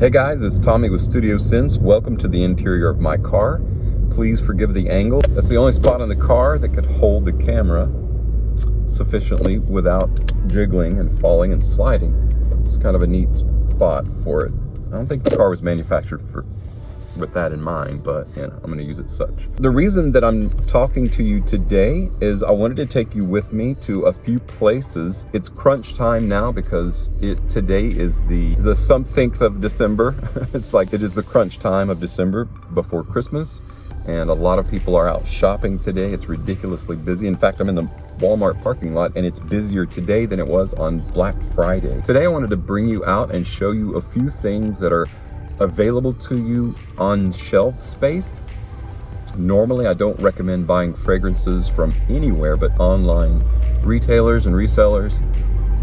Hey guys, it's Tommy with Studio Sense. Welcome to the interior of my car. Please forgive the angle. That's the only spot on the car that could hold the camera sufficiently without jiggling and falling and sliding. It's kind of a neat spot for it. I don't think the car was manufactured with that in mind, but you know, I'm going to use it such. The reason that I'm talking to you today is I wanted to take you with me to a few places. It's crunch time now because today is the something of December. It's like it is the crunch time of December before Christmas, and a lot of people are out shopping today. It's ridiculously busy. In fact, I'm in the Walmart parking lot and it's busier today than it was on Black Friday. Today I wanted to bring you out and show you a few things that are available to you on shelf space. Normally, I don't recommend buying fragrances from anywhere but online retailers and resellers,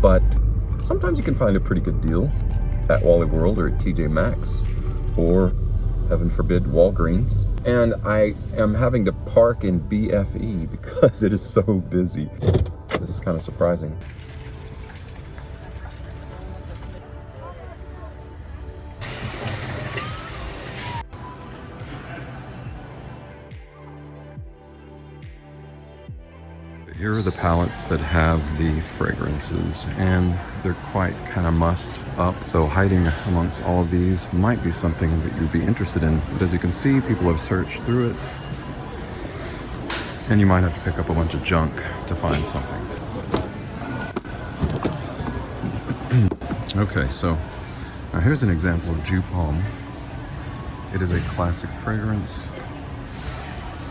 but sometimes you can find a pretty good deal at Wally World or at TJ Maxx or, heaven forbid, Walgreens. And I am having to park in BFE because it is so busy. This is kind of surprising. Here are the palettes that have the fragrances, and they're quite kind of mussed up. So hiding amongst all of these might be something that you'd be interested in. But as you can see, people have searched through it, and you might have to pick up a bunch of junk to find something. Okay, so now here's an example of Dew Palm. It is a classic fragrance.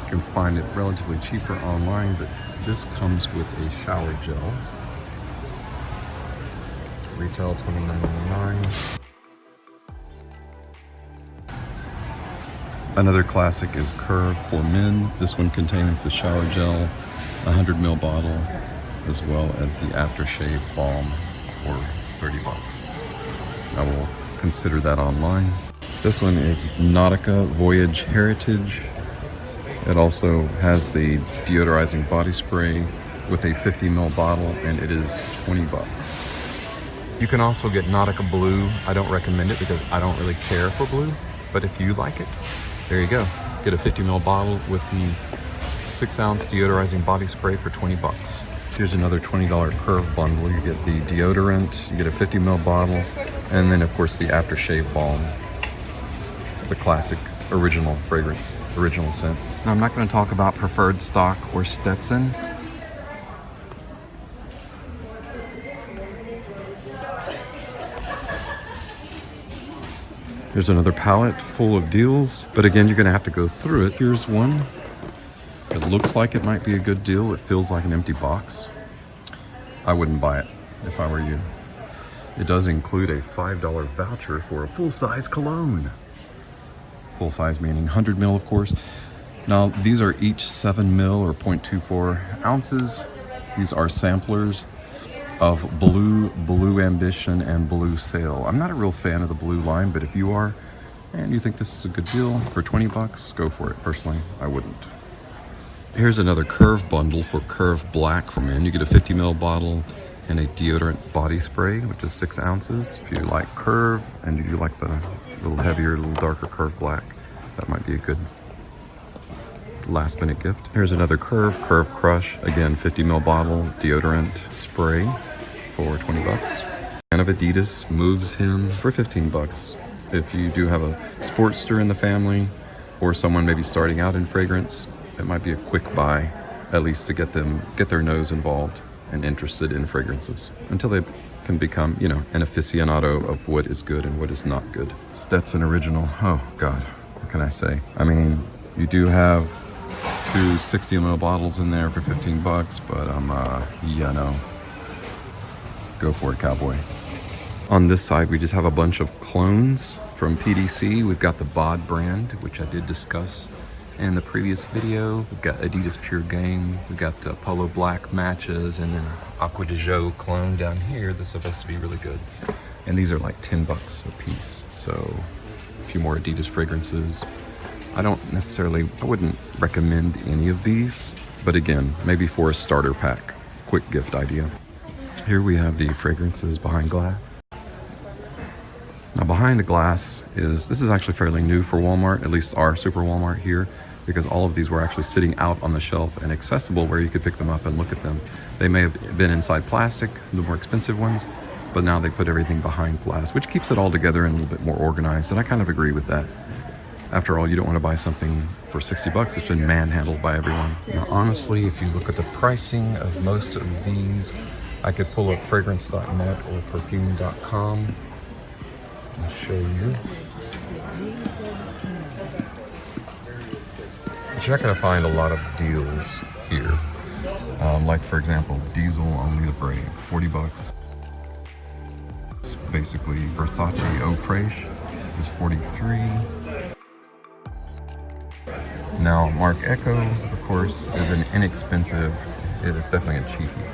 You can find it relatively cheaper online, but this comes with a shower gel. Retail $29.99. Another classic is Curve for Men. This one contains the shower gel, 100 ml bottle, as well as the aftershave balm for $30. I will consider that online. This one is Nautica Voyage Heritage. It also has the deodorizing body spray with a 50 ml bottle, and it is $20. You can also get Nautica Blue. I don't recommend it because I don't really care for blue, but if you like it, there you go. Get a 50 ml bottle with the 6-ounce deodorizing body spray for $20. Here's another $20 Curve bundle. You get the deodorant, you get a 50 ml bottle, and then of course the aftershave balm. It's the classic original fragrance, original scent. Now, I'm not going to talk about preferred stock or Stetson. Here's another palette full of deals, but again, you're going to have to go through it. Here's one. It looks like it might be a good deal. It feels like an empty box. I wouldn't buy it if I were you. It does include a $5 voucher for a full-size cologne. Full size meaning 100 ml, of course. Now, these are each 7 ml or 0.24 ounces. These are samplers of Blue Ambition, and Blue Sail. I'm not a real fan of the blue line, but if you are and you think this is a good deal for $20, go for it. Personally, I wouldn't. Here's another Curve bundle for Curve Black for men. You get a 50 ml bottle and a deodorant body spray, which is 6 ounces. If you like Curve and you like the little heavier, a little darker Curve Black, that might be a good last minute gift. Here's another Curve Crush. Again, 50 ml bottle, deodorant spray for $20. And of Adidas Moves Him for $15. If you do have a Sportster in the family or someone maybe starting out in fragrance, it might be a quick buy, at least to get their nose involved and interested in fragrances until they can become, you know, an aficionado of what is good and what is not good. Stetson Original. Oh God, what can I say? I mean, you do have two 60 ml bottles in there for $15, but yeah, no. Go for it, cowboy. On this side, we just have a bunch of clones from PDC. We've got the Bod brand, which I did discuss in the previous video. We've got Adidas Pure Game. We've got Polo Black matches, and then Aqua de Jo clone down here that's supposed to be really good. And these are like $10 a piece. So a few more Adidas fragrances. I wouldn't recommend any of these, but again, maybe for a starter pack, quick gift idea. Here we have the fragrances behind glass. Now behind the glass this is actually fairly new for Walmart, at least our Super Walmart here, because all of these were actually sitting out on the shelf and accessible where you could pick them up and look at them. They may have been inside plastic, the more expensive ones, but now they put everything behind glass, which keeps it all together and a little bit more organized, and I kind of agree with that. After all, you don't want to buy something for 60 bucks that's been manhandled by everyone. Now, honestly, if you look at the pricing of most of these, I could pull up fragrance.net or perfume.com and show you. But you're not going to find a lot of deals here. Like, for example, Diesel Only the Brave, 40 bucks. Basically, Versace Eau Fraiche is 43. Now, Marc Echo, of course, is an inexpensive, it's definitely a cheapie.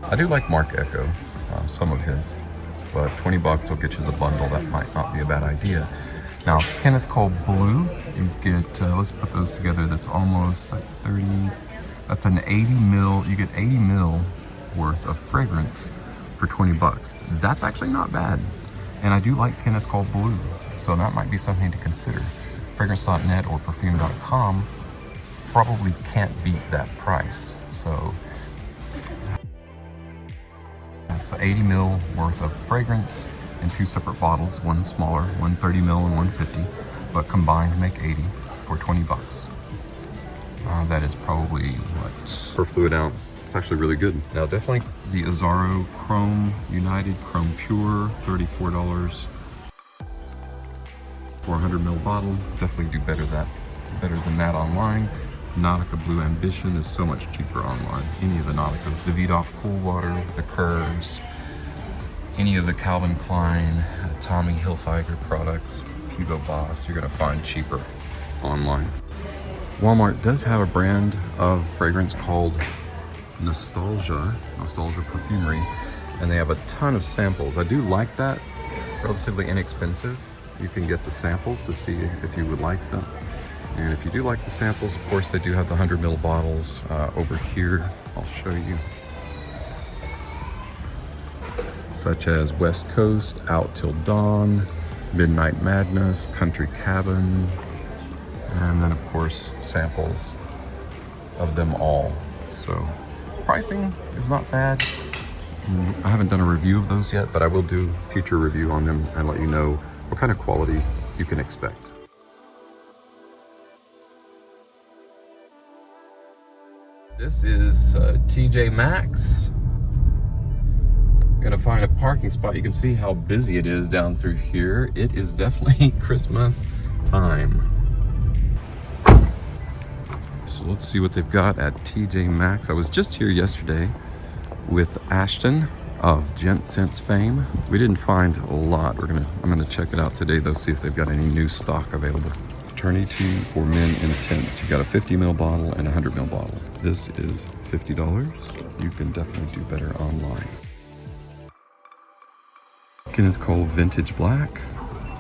I do like Marc Echo, some of his, but 20 bucks will get you the bundle. That might not be a bad idea. Now, Kenneth Cole Blue, you get, let's put those together, that's 30, that's an 80 mil, you get 80 mil worth of fragrance for 20 bucks. That's actually not bad. And I do like Kenneth Cole Blue, so that might be something to consider. Fragrance.net or perfume.com probably can't beat that price. So that's 80 mil worth of fragrance in 2 separate bottles, one smaller, one 30 mil and one 50, but combined make 80 for 20 bucks. That is probably, what, per fluid ounce. It's actually really good. Now, definitely the Azzaro Chrome United Chrome Pure, $34 for a 100 ml bottle. Definitely do better than that online. Nautica Blue Ambition is so much cheaper online. Any of the Nauticas, Davidoff Cool Water, the Curves, any of the Calvin Klein, Tommy Hilfiger products, Hugo Boss, you're gonna find cheaper online. Walmart does have a brand of fragrance called Nostalgia Perfumery, and they have a ton of samples. I do like that, relatively inexpensive. You can get the samples to see if you would like them. And if you do like the samples, of course, they do have the 100 ml bottles over here. I'll show you. Such as West Coast, Out Till Dawn, Midnight Madness, Country Cabin, and then of course samples of them all. So pricing is not bad. I haven't done a review of those yet, but I will do future review on them and let you know what kind of quality you can expect. This is TJ Maxx. I'm gonna find a parking spot. You can see how busy it is down through here. It is definitely Christmas time. So let's see what they've got at TJ Maxx. I was just here yesterday with Ashton of Gent Sense fame. We didn't find a lot. I'm gonna check it out today though, see if they've got any new stock available. Eternity for Men Intense. You've got a 50 ml bottle and a 100 ml bottle. This is $50. You can definitely do better online. Kenneth Cole Vintage Black.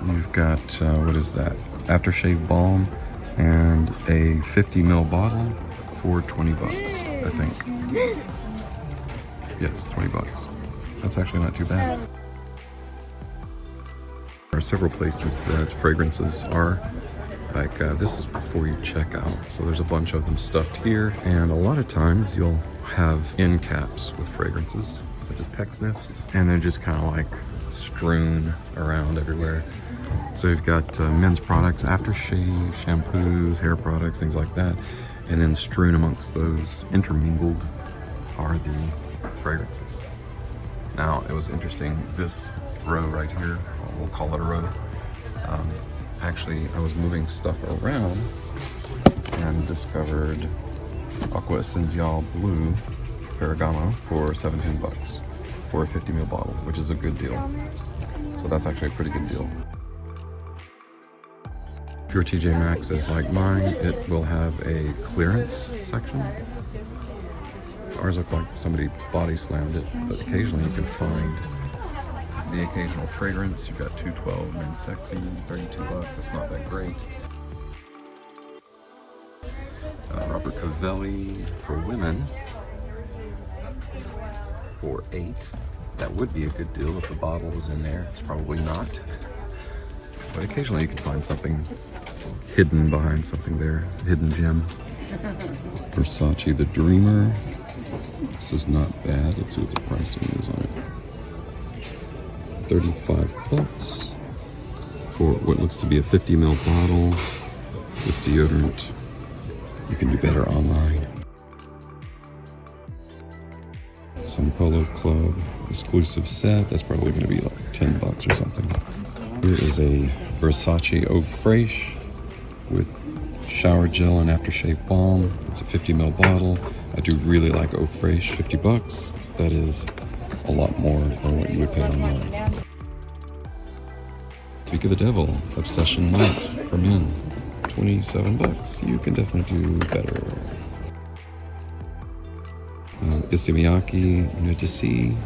You've got, what is that? Aftershave Balm and a 50 ml bottle for 20 bucks, I think. Yes, 20 bucks. That's actually not too bad. There are several places that fragrances are. Like this is before you check out. So there's a bunch of them stuffed here. And a lot of times you'll have end caps with fragrances, such as Pecksniffs. And they're just kind of like strewn around everywhere. So you've got men's products, aftershave, shampoos, hair products, things like that. And then strewn amongst those, intermingled, are the fragrances. Now, it was interesting, this row right here, we'll call it a row. Actually, I was moving stuff around and discovered Aqua Essenziale Blue Ferragamo for 17 bucks for a 50 ml bottle, which is a good deal. So that's actually a pretty good deal. If your TJ Maxx is like mine, it will have a clearance section. Ours looked like somebody body slammed it, but occasionally you can find the occasional fragrance. You've got 212 Men Sexy, 32 bucks. That's not that great. Robert Cavelli for women for $8. That would be a good deal if the bottle was in there. It's probably not. But occasionally you can find something hidden behind something there. Hidden gem. Versace the Dreamer. This is not bad. Let's see what the pricing is on it. 35 bucks for what looks to be a 50 ml bottle with deodorant. You can do better online. Some Polo Club exclusive set. That's probably going to be like 10 bucks or something. Here is a Versace Eau Fraiche with shower gel and aftershave balm. It's a 50 ml bottle. I do really like Eau Fraiche. 50 bucks. That is a lot more than what you would pay online. Speak of the Devil, Obsession Light for men. 27 bucks. You can definitely do better. Issey Miyake Nudisi,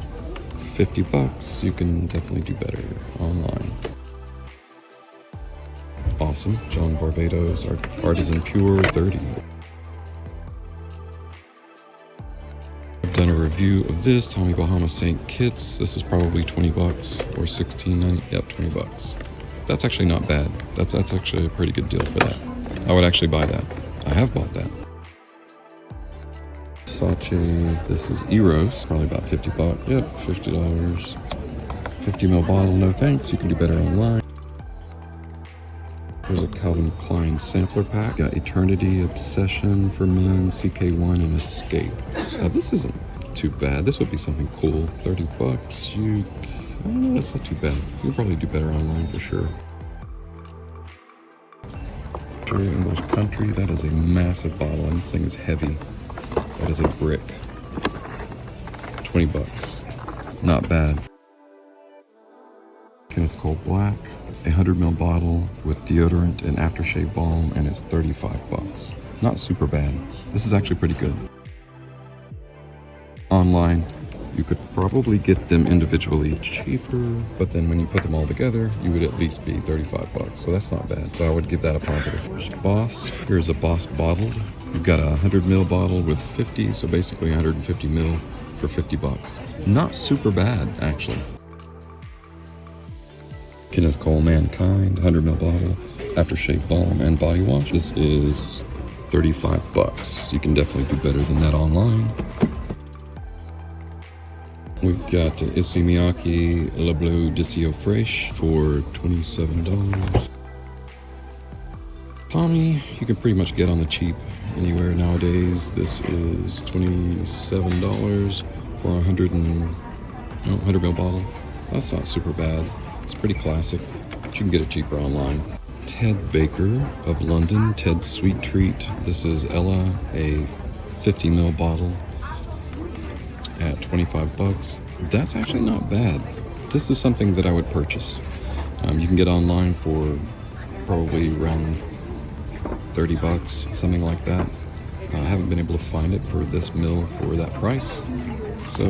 50 bucks. You can definitely do better online. Awesome. John Barbados Artisan Pure, 30. I've done a review of this Tommy Bahama St. Kitts. This is probably 20 bucks or 16.90. Yep, 20 bucks. That's actually not bad. That's actually a pretty good deal for that. I would actually buy that. I have bought that. Versace, this is Eros, probably about 50 bucks. Yep, $50. 50 ml bottle, no thanks. You can do better online. There's a Calvin Klein sampler pack. Got Eternity, Obsession for Men, CK1, and Escape. Now this isn't too bad. This would be something cool. 30 bucks. I don't know, that's not too bad. You can probably do better online for sure. English Country, that is a massive bottle, and this thing is heavy. That is a brick. 20 bucks. Not bad. Kenneth Cole Black, a 100 ml bottle with deodorant and aftershave balm, and it's 35 bucks. Not super bad. This is actually pretty good. Online, you could probably get them individually cheaper, but then when you put them all together, you would at least be 35 bucks. So that's not bad. So I would give that a positive. Boss, here's a Boss bottled. You've got a 100 ml bottle with 50, so basically 150 ml for 50 bucks. Not super bad, actually. Kenneth Cole Mankind, 100 ml bottle, aftershave balm and body wash. This is 35 bucks. You can definitely do better than that online. We've got Issey Miyake Le Bleu Eau Fraiche for $27. Tommy, you can pretty much get on the cheap anywhere nowadays. This is $27 for a 100 ml bottle. That's not super bad. It's pretty classic, but you can get it cheaper online. Ted Baker of London, Ted's Sweet Treat. This is Ella, a 50 ml bottle at 25 bucks. That's actually not bad. This is something that I would purchase. You can get online for probably around 30 bucks, something like that. I haven't been able to find it for this mill for that price, so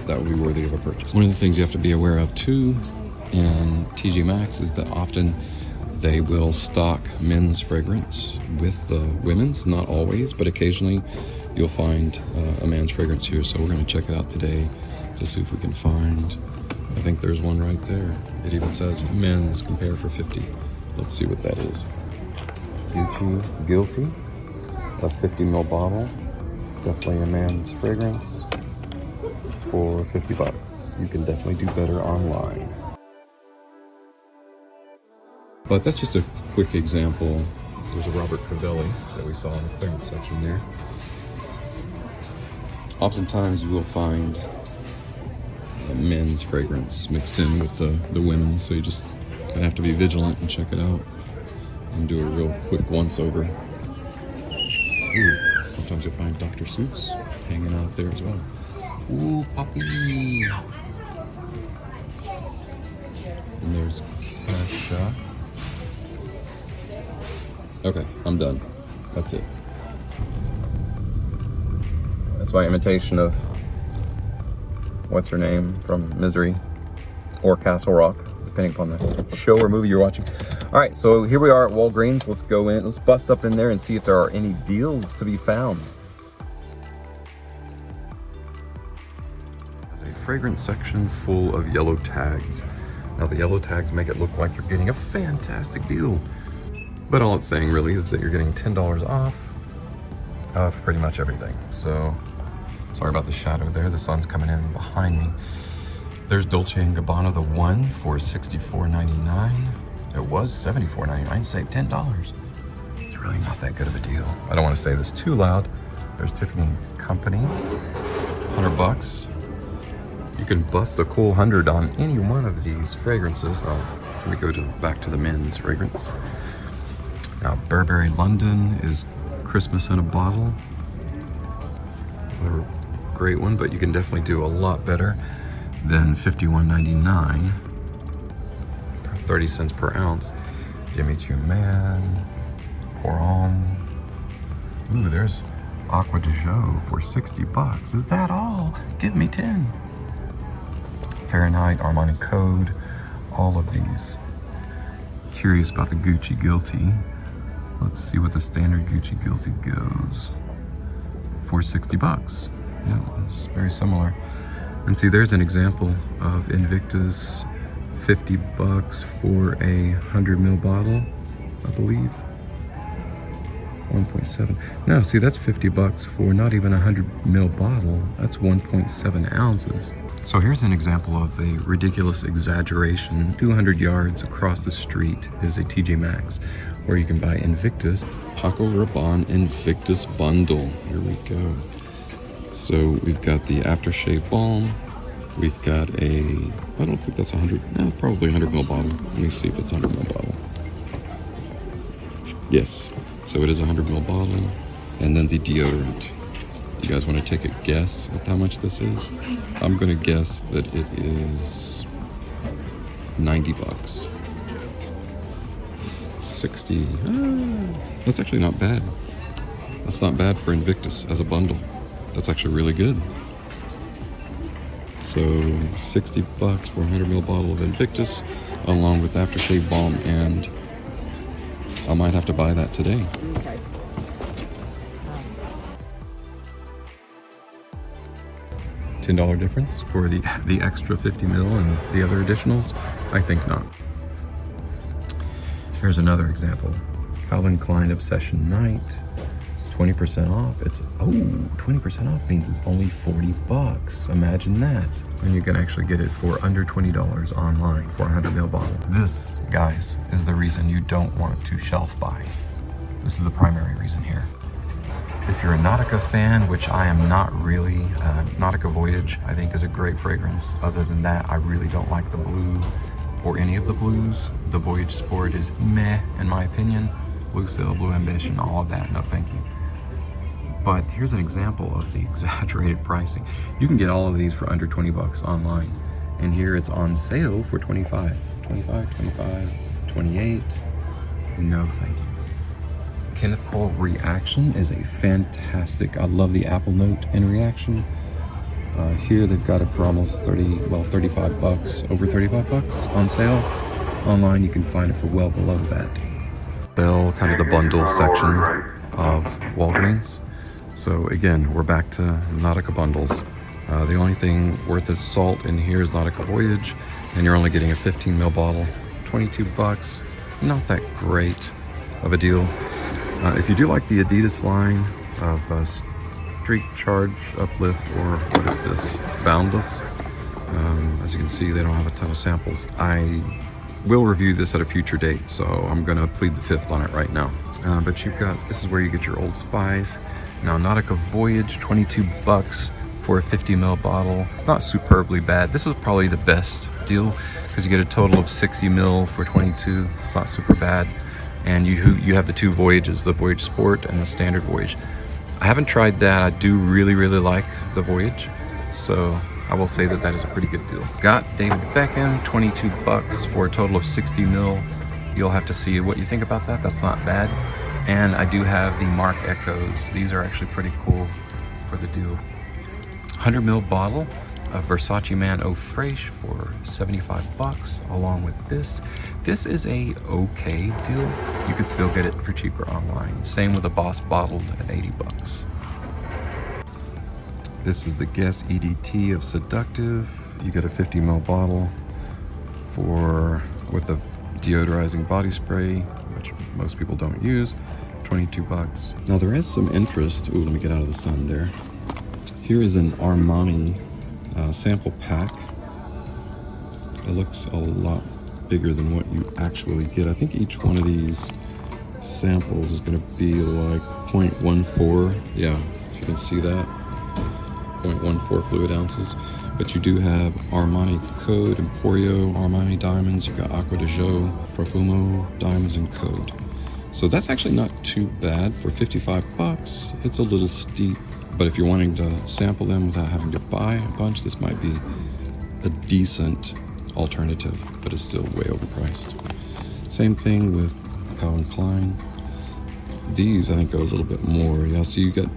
that would be worthy of a purchase. One of the things you have to be aware of too in TJ Maxx is that often they will stock men's fragrance with the women's, not always, but occasionally you'll find a man's fragrance here. So we're going to check it out today to see if we can find, I think there's one right there. It even says men's compare for 50. Let's see what that is. Gucci Guilty, a 50 ml bottle, definitely a man's fragrance for 50 bucks. You can definitely do better online. But that's just a quick example. There's a Robert Cavelli that we saw in the clearance section there. Oftentimes you will find a men's fragrance mixed in with the women's, so you just gonna have to be vigilant and check it out and do a real quick once over. Ooh, sometimes you'll find Dr. Seuss hanging out there as well. Ooh, puppy! And there's Kesha. Okay, I'm done. That's it. That's my imitation of what's her name from Misery or Castle Rock, depending upon the show or movie you're watching. All right, so here we are at Walgreens. Let's go in. Let's bust up in there and see if there are any deals to be found. There's fragrance section full of yellow tags. Now the yellow tags make it look like you're getting a fantastic deal, but all it's saying really is that you're getting $10 off of pretty much everything. So sorry about the shadow there, the sun's coming in behind me. There's Dolce & Gabbana, the one for $64.99. It was $74.99, saved $10. It's really not that good of a deal. I don't want to say this too loud. There's Tiffany & Company, $100. You can bust a cool 100 on any one of these fragrances. Let me go back to the men's fragrance. Now, Burberry London is Christmas in a bottle. Another great one, but you can definitely do a lot better than $51.99, 30 cents per ounce. Jimmy Choo Man, Pour Homme. Ooh, there's Aqua de Jo for $60. Is that all? Give me 10. Fahrenheit, Armani Code, all of these. Curious about the Gucci Guilty. Let's see what the standard Gucci Guilty goes for. $60. Yeah, it's very similar. And see, there's an example of Invictus, $50 for a 100 ml bottle, I believe. 1.7. No, see, that's $50 for not even a 100 ml bottle. That's 1.7 ounces. So here's an example of a ridiculous exaggeration. 200 yards across the street is a TJ Maxx, where you can buy Invictus Paco Rabanne Invictus bundle. Here we go. So we've got the aftershave balm. We've got I don't think that's 100, no, probably 100 ml bottle. Let me see if it's 100 ml bottle. Yes, so it is a 100 ml bottle. And then the deodorant. You guys want to take a guess at how much this is? I'm gonna guess that it is $90. 60, that's actually not bad. That's not bad for Invictus as a bundle. That's actually really good. So $60 for a 100 ml bottle of Invictus, along with aftershave balm, and I might have to buy that today. Okay. $10 difference for the extra 50 ml and the other additionals? I think not. Here's another example. Calvin Klein Obsession Night, 20% off. 20% off means it's only $40. Imagine that. And you can actually get it for under $20 online for a 100 ml bottle. This, guys, is the reason you don't want to shelf buy. This is the primary reason here. If you're a Nautica fan, which I am not really, Nautica Voyage I think is a great fragrance. Other than that, I really don't like the blue or any of the blues. The Voyage Sport is meh in my opinion. Blue Sail, Blue Ambition, all of that, no thank you. But here's an example of the exaggerated pricing. You can get all of these for under $20 online. And here it's on sale for $25. $25, $25, $28. No thank you. Kenneth Cole Reaction is a fantastic, I love the apple note in Reaction. Here they've got it for almost $35, over $35 on sale. Online you can find it for well below that. Bell, kind of the bundle section of Walgreens. So again, we're back to Nautica bundles. The only thing worth its salt in here is Nautica Voyage, and you're only getting a 15 ml bottle, $22. Not that great of a deal. If you do like the Adidas line of Streak Charge Uplift, or what is this, Boundless, as you can see, they don't have a ton of samples. I will review this at a future date, so I'm gonna plead the fifth on it right now. But you've got, this is where you get your Old Spice. Now Nautica Voyage, $22 for a 50 ml bottle. It's not superbly bad. This is probably the best deal because you get a total of 60 ml for 22. It's not super bad. And you have the two Voyages, the Voyage Sport and the Standard Voyage. I haven't tried that. I do really like the Voyage, so I will say that that is a pretty good deal. Got David Beckham, $22 for a total of 60 ml. You'll have to see what you think about that. That's not bad. And I do have the Marc Echoes. These are actually pretty cool for the deal. 100 ml bottle of Versace Man Eau Fraiche for $75, along with this. This is a okay deal. You can still get it for cheaper online. Same with a Boss bottled at $80. This is the Guess EDT of Seductive. You get a 50 ml bottle with a deodorizing body spray, which most people don't use. 22 bucks. Now there is some interest. Ooh, let me get out of the sun there. Here is an Armani sample pack. It looks a lot bigger than what you actually get. I think each one of these samples is going to be like 0.14. Yeah, if you can see that. 0.14 fluid ounces. But you do have Armani Code, Emporio, Armani Diamonds. You've got Acqua di Gio, Profumo, Diamonds, and Code. So that's actually not too bad. For 55 bucks, it's a little steep. But if you're wanting to sample them without having to buy a bunch, this might be a decent alternative, but it's still way overpriced. Same thing with Calvin Klein. These, I think, go a little bit more. Yeah, so you get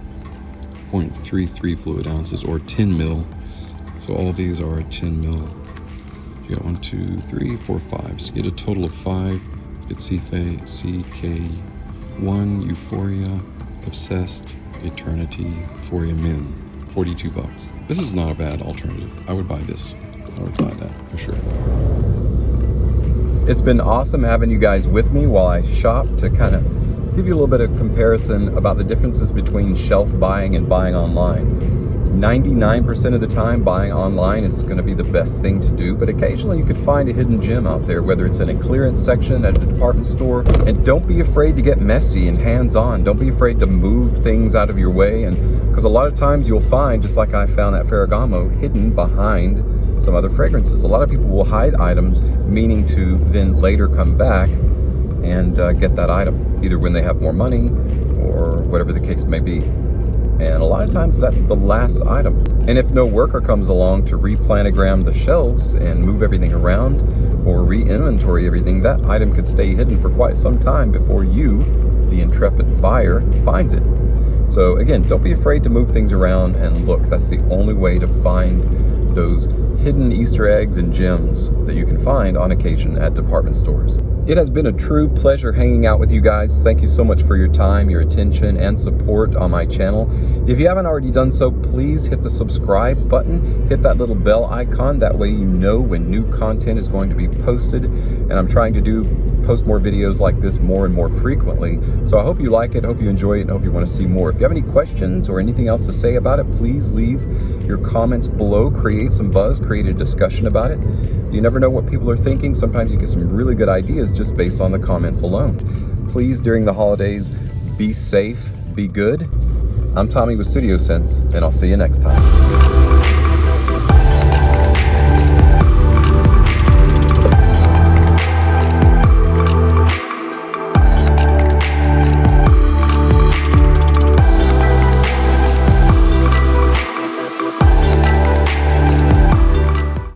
0.33 fluid ounces or 10 mil. So all of these are 10 mil. You got 1, 2, 3, 4, 5. So you get a total of 5. It's CK1, Euphoria, Obsessed, Eternity, Euphoria Men. 42 bucks. This is not a bad alternative. I would buy this. I would buy that for sure. It's been awesome having you guys with me while I shop to kind of give you a little bit of comparison about the differences between shelf buying and buying online. 99% of the time, buying online is going to be the best thing to do, but occasionally you could find a hidden gem out there, whether it's in a clearance section at a department store. And don't be afraid to get messy and hands-on. Don't be afraid to move things out of your way, and because a lot of times you'll find, just like I found at Ferragamo, hidden behind some other fragrances. A lot of people will hide items, meaning to then later come back and get that item, either when they have more money or whatever the case may be. And a lot of times that's the last item. And if no worker comes along to replanogram the shelves and move everything around or re-inventory everything, that item could stay hidden for quite some time before you, the intrepid buyer, finds it. So again, don't be afraid to move things around and look. That's the only way to find those hidden Easter eggs and gems that you can find on occasion at department stores. It has been a true pleasure hanging out with you guys. Thank you so much for your time, your attention, and support on my channel. If you haven't already done so, please hit the subscribe button, hit that little bell icon. That way you know when new content is going to be posted. And I'm trying to post more videos like this more and more frequently. So I hope you like it, hope you enjoy it, and hope you want to see more. If you have any questions or anything else to say about it, please leave your comments below. Create some buzz, create a discussion about it. You never know what people are thinking. Sometimes you get some really good ideas just based on the comments alone. Please, during the holidays, be safe, be good. I'm Tommy with Studio Sense, and I'll see you next time.